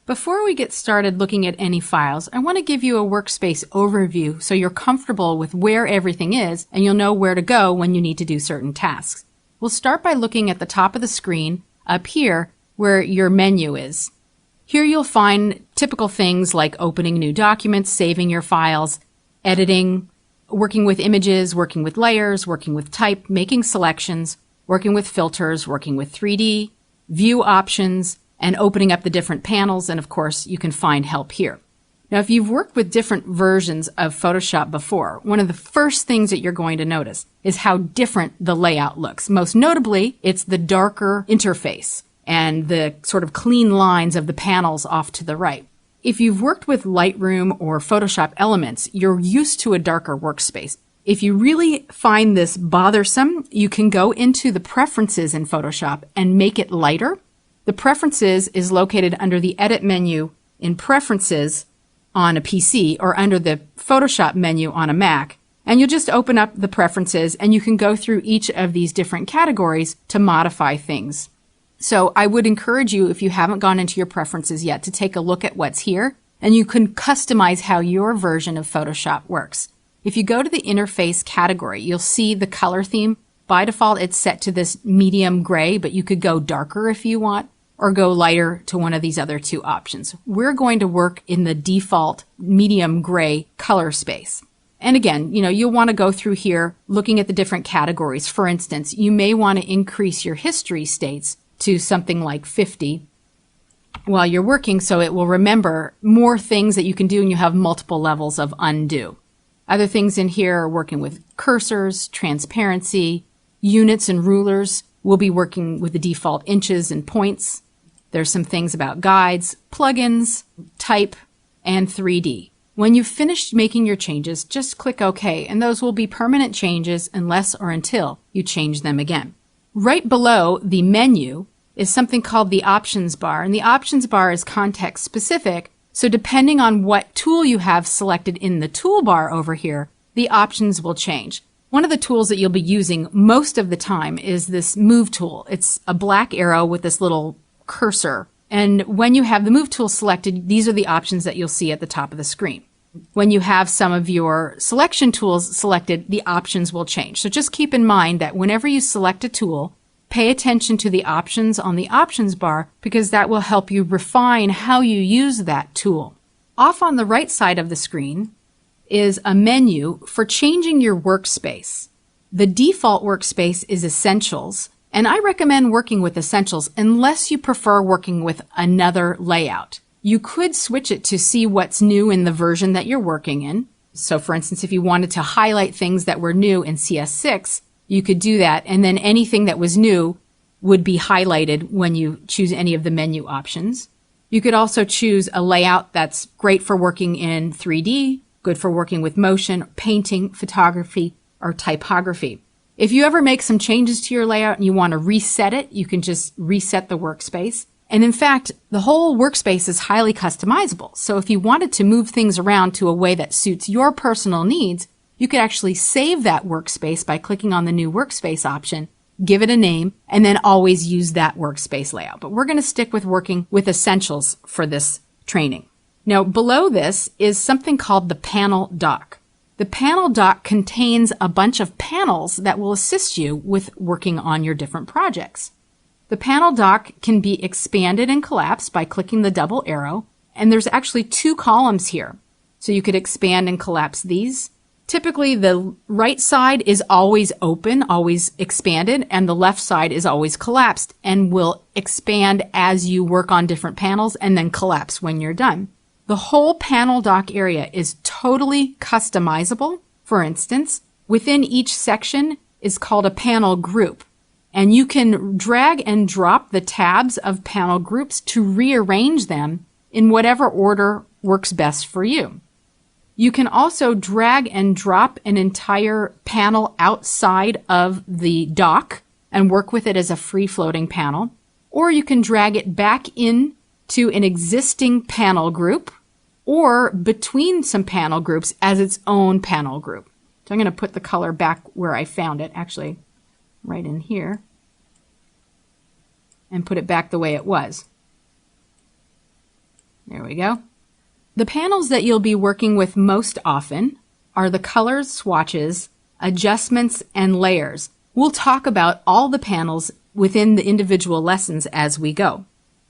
Before we get started looking at any files, I want to give you a workspace overview so you're comfortable with where everything is and you'll know where to go when you need to do certain tasks. We'll start by looking at the top of the screen up here where your menu is. Here you'll find typical things like opening new documents, saving your files, editing, working with images, working with layers, working with type, making selections, working with filters, working with 3D, view options, and opening up the different panels, and of course you can find help here. Now if you've worked with different versions of Photoshop before, one of the first things that you're going to notice is how different the layout looks. Most notably, it's the darker interface and the sort of clean lines of the panels off to the right. If you've worked with Lightroom or Photoshop Elements, you're used to a darker workspace. If you really find this bothersome, you can go into the preferences in Photoshop and make it lighter. The Preferences is located under the Edit menu in Preferences on a PC or under the Photoshop menu on a Mac. And you'll just open up the Preferences and you can go through each of these different categories to modify things. So I would encourage you, if you haven't gone into your Preferences yet, to take a look at what's here, and you can customize how your version of Photoshop works. If you go to the Interface category, you'll see the color theme. By default, it's set to this medium gray, but you could go darker if you want, or go lighter to one of these other two options. We're going to work in the default medium gray color space. And again, you'll want to go through here looking at the different categories. For instance, you may want to increase your history states to something like 50 while you're working so it will remember more things that you can do and you have multiple levels of undo. Other things in here are working with cursors, transparency, units and rulers. We'll be working with the default inches and points. There's some things about guides, plugins, type, and 3D. When you've finished making your changes, just click OK, and those will be permanent changes unless or until you change them again. Right below the menu is something called the Options bar, and the Options bar is context specific, so depending on what tool you have selected in the toolbar over here, the options will change. One of the tools that you'll be using most of the time is this Move tool. It's a black arrow with this little cursor. And when you have the Move tool selected, these are the options that you'll see at the top of the screen. When you have some of your selection tools selected, the options will change. So just keep in mind that whenever you select a tool, pay attention to the options on the options bar because that will help you refine how you use that tool. Off on the right side of the screen is a menu for changing your workspace. The default workspace is Essentials, and I recommend working with Essentials unless you prefer working with another layout. You could switch it to see what's new in the version that you're working in. So for instance, if you wanted to highlight things that were new in CS6, you could do that, and then anything that was new would be highlighted when you choose any of the menu options. You could also choose a layout that's great for working in 3D, good for working with motion, painting, photography, or typography. If you ever make some changes to your layout and you want to reset it, you can just reset the workspace. And in fact, the whole workspace is highly customizable. So if you wanted to move things around to a way that suits your personal needs, you could actually save that workspace by clicking on the new workspace option, give it a name, and then always use that workspace layout. But we're going to stick with working with Essentials for this training. Now, below this is something called the Panel Dock. The Panel Dock contains a bunch of panels that will assist you with working on your different projects. The Panel Dock can be expanded and collapsed by clicking the double arrow, and there's actually two columns here. So you could expand and collapse these. Typically, the right side is always open, always expanded, and the left side is always collapsed and will expand as you work on different panels and then collapse when you're done. The whole Panel Dock area is totally customizable. For instance, within each section is called a panel group, and you can drag and drop the tabs of panel groups to rearrange them in whatever order works best for you. You can also drag and drop an entire panel outside of the dock and work with it as a free-floating panel, or you can drag it back in to an existing panel group or between some panel groups as its own panel group. So I'm going to put the color back where I found it, actually right in here, and put it back the way it was. There we go. The panels that you'll be working with most often are the colors, swatches, adjustments, and layers. We'll talk about all the panels within the individual lessons as we go.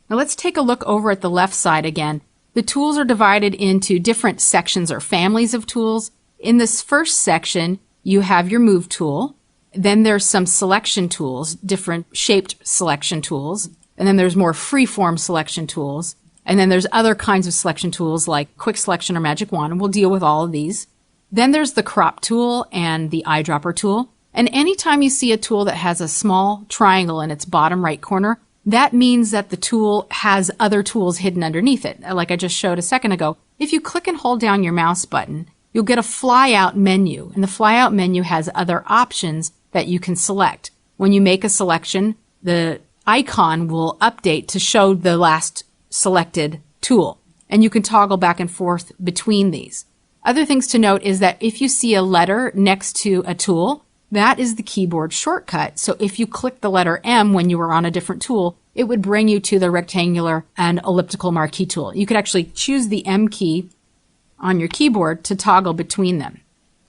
Now let's take a look over at the left side again. The tools are divided into different sections or families of tools. In this first section, you have your move tool. Then there's some selection tools, different shaped selection tools. And then there's more free-form selection tools. And then there's other kinds of selection tools like quick selection or magic wand, and we'll deal with all of these. Then there's the crop tool and the eyedropper tool. And anytime you see a tool that has a small triangle in its bottom right corner, that means that the tool has other tools hidden underneath it. Like I just showed a second ago, if you click and hold down your mouse button, you'll get a flyout menu. And the flyout menu has other options that you can select. When you make a selection, the icon will update to show the last selected tool. And you can toggle back and forth between these. Other things to note is that if you see a letter next to a tool, that is the keyboard shortcut. So if you click the letter M when you were on a different tool, it would bring you to the rectangular and elliptical marquee tool. You could actually choose the M key on your keyboard to toggle between them.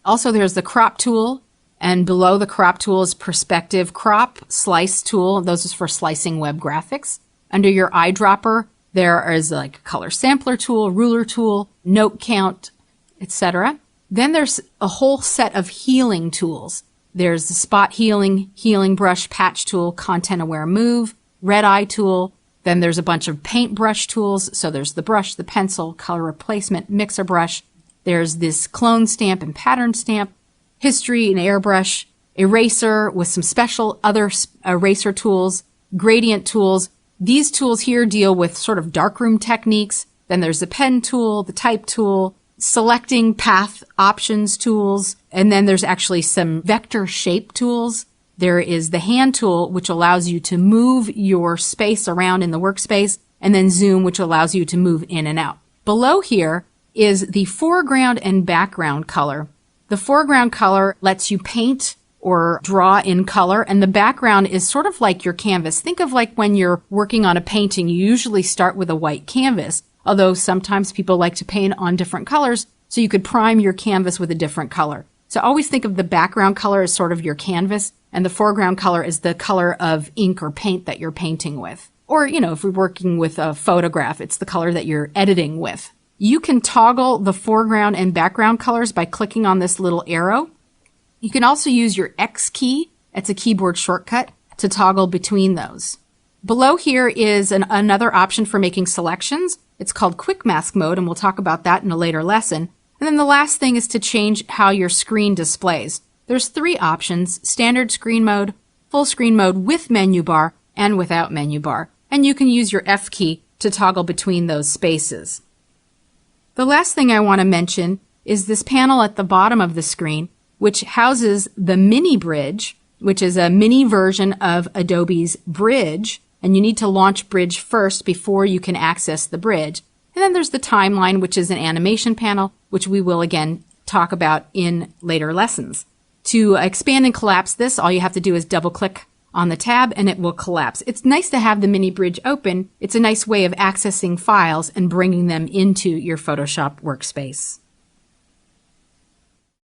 Also, there's the crop tool, and below the crop tool is perspective crop, slice tool. Those is for slicing web graphics. Under your eyedropper, there is like a color sampler tool, ruler tool, note count, etc. Then there's a whole set of healing tools. There's the spot healing, healing brush, patch tool, content aware move, red eye tool. Then there's a bunch of paintbrush tools. So there's the brush, the pencil, color replacement, mixer brush. There's this clone stamp and pattern stamp, history and airbrush, eraser with some special other eraser tools, gradient tools. These tools here deal with sort of darkroom techniques. Then there's the pen tool, the type tool, selecting path options tools, and then there's actually some vector shape tools. There is the hand tool, which allows you to move your space around in the workspace, and then zoom, which allows you to move in and out. Below here is the foreground and background color. The foreground color lets you paint or draw in color, and the background is sort of like your canvas. Think of like when you're working on a painting, you usually start with a white canvas, although sometimes people like to paint on different colors, so you could prime your canvas with a different color. So always think of the background color as sort of your canvas, and the foreground color is the color of ink or paint that you're painting with. Or, if we're working with a photograph, it's the color that you're editing with. You can toggle the foreground and background colors by clicking on this little arrow. You can also use your X key, it's a keyboard shortcut, to toggle between those. Below here is another option for making selections. It's called Quick Mask Mode, and we'll talk about that in a later lesson. And then the last thing is to change how your screen displays. There's 3 options: standard screen mode, full screen mode with menu bar, and without menu bar. And you can use your F key to toggle between those spaces. The last thing I want to mention is this panel at the bottom of the screen, which houses the mini Bridge, which is a mini version of Adobe's Bridge, and you need to launch Bridge first before you can access the Bridge. And then there's the timeline, which is an animation panel, which we will again talk about in later lessons. To expand and collapse this, all you have to do is double click on the tab and it will collapse. It's nice to have the mini Bridge open. It's a nice way of accessing files and bringing them into your Photoshop workspace.